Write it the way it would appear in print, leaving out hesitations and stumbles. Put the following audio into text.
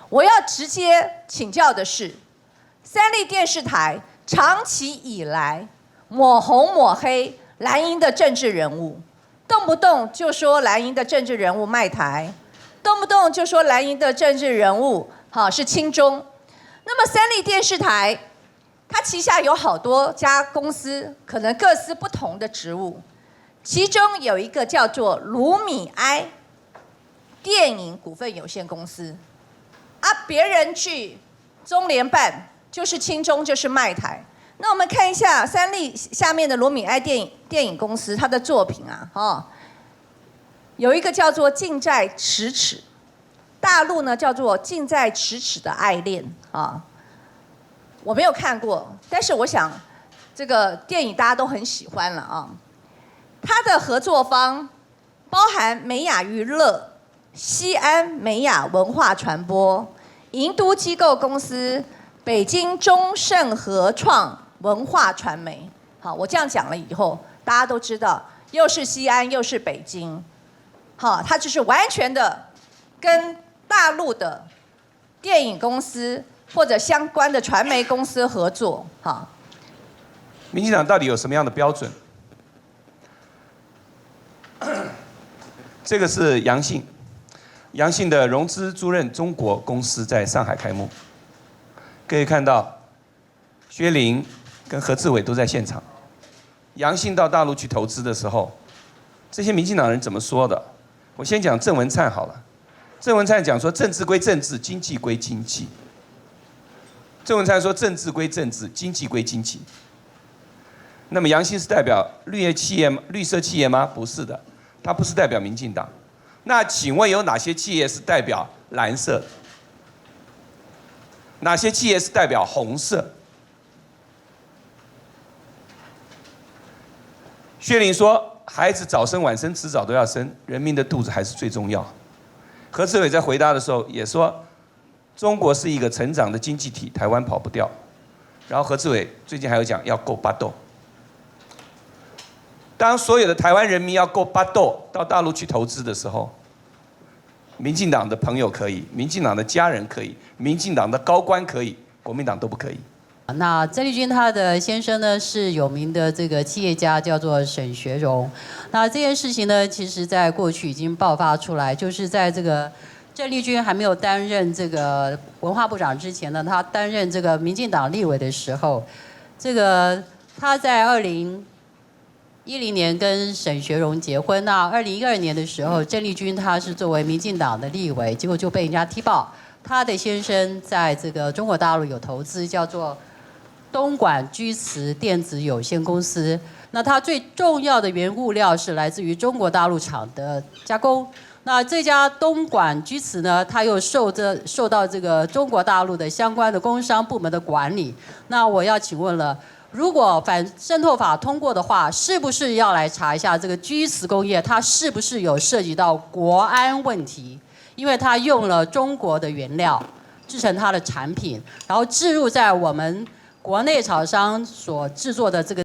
我要直接请教的是，三立电视台长期以来抹红抹黑蓝营的政治人物，动不动就说蓝营的政治人物卖台，动不动就说蓝营的政治人物是亲中。那么三立电视台，它旗下有好多家公司，可能各司不同的职务，其中有一个叫做卢米埃电影股份有限公司。别人去中联办就是亲中，就是卖台。那我们看一下三立下面的罗米埃电影公司，它的作品有一个叫做《近在咫尺》，大陆呢叫做《近在咫尺的爱恋》我没有看过，但是我想这个电影大家都很喜欢了它的合作方包含美雅娱乐、西安美雅文化传播、银都机构公司、北京中盛合创文化传媒。好，我这样讲了以后，大家都知道，又是西安又是北京，它就是完全的跟大陆的电影公司或者相关的传媒公司合作。民进党到底有什么样的标准？这个是杨信。杨信的融资租赁中国公司在上海开幕，可以看到薛凌跟何志伟都在现场。杨信到大陆去投资的时候，这些民进党人怎么说的？我先讲郑文灿好了。郑文灿讲说政治归政治，经济归经济。郑文灿说政治归政治，经济归经济。那么杨信是代表绿色企业吗？不是的，他不是代表民进党。那请问有哪些企业是代表蓝色的？哪些企业是代表红色？薛凌说：“孩子早生晚生，迟早都要生，人民的肚子还是最重要。”何志伟在回答的时候也说：“中国是一个成长的经济体，台湾跑不掉。”然后何志伟最近还有讲要够巴豆。当所有的台湾人民要够巴豆到大陆去投资的时候，民进党的朋友可以，民进党的家人可以，民进党的高官可以，国民党都不可以。那郑丽君她的先生呢是有名的这个企业家，叫做沈学荣。那这件事情呢，其实在过去已经爆发出来，就是在这个郑丽君还没有担任这个文化部长之前呢，她担任这个民进党立委的时候，这个她在2010年跟沈学荣结婚。那2012年的时候，郑丽君她是作为民进党的立委，结果就被人家踢爆，她的先生在这个中国大陆有投资，叫做东莞居瓷电子有限公司。那它最重要的原物料是来自于中国大陆厂的加工。那这家东莞居瓷呢，它又受到这个中国大陆的相关的工商部门的管理。那我要请问了，如果反渗透法通过的话，是不是要来查一下这个居瓷工业，它是不是有涉及到国安问题？因为它用了中国的原料制成它的产品，然后置入在我们国内厂商所制作的这个。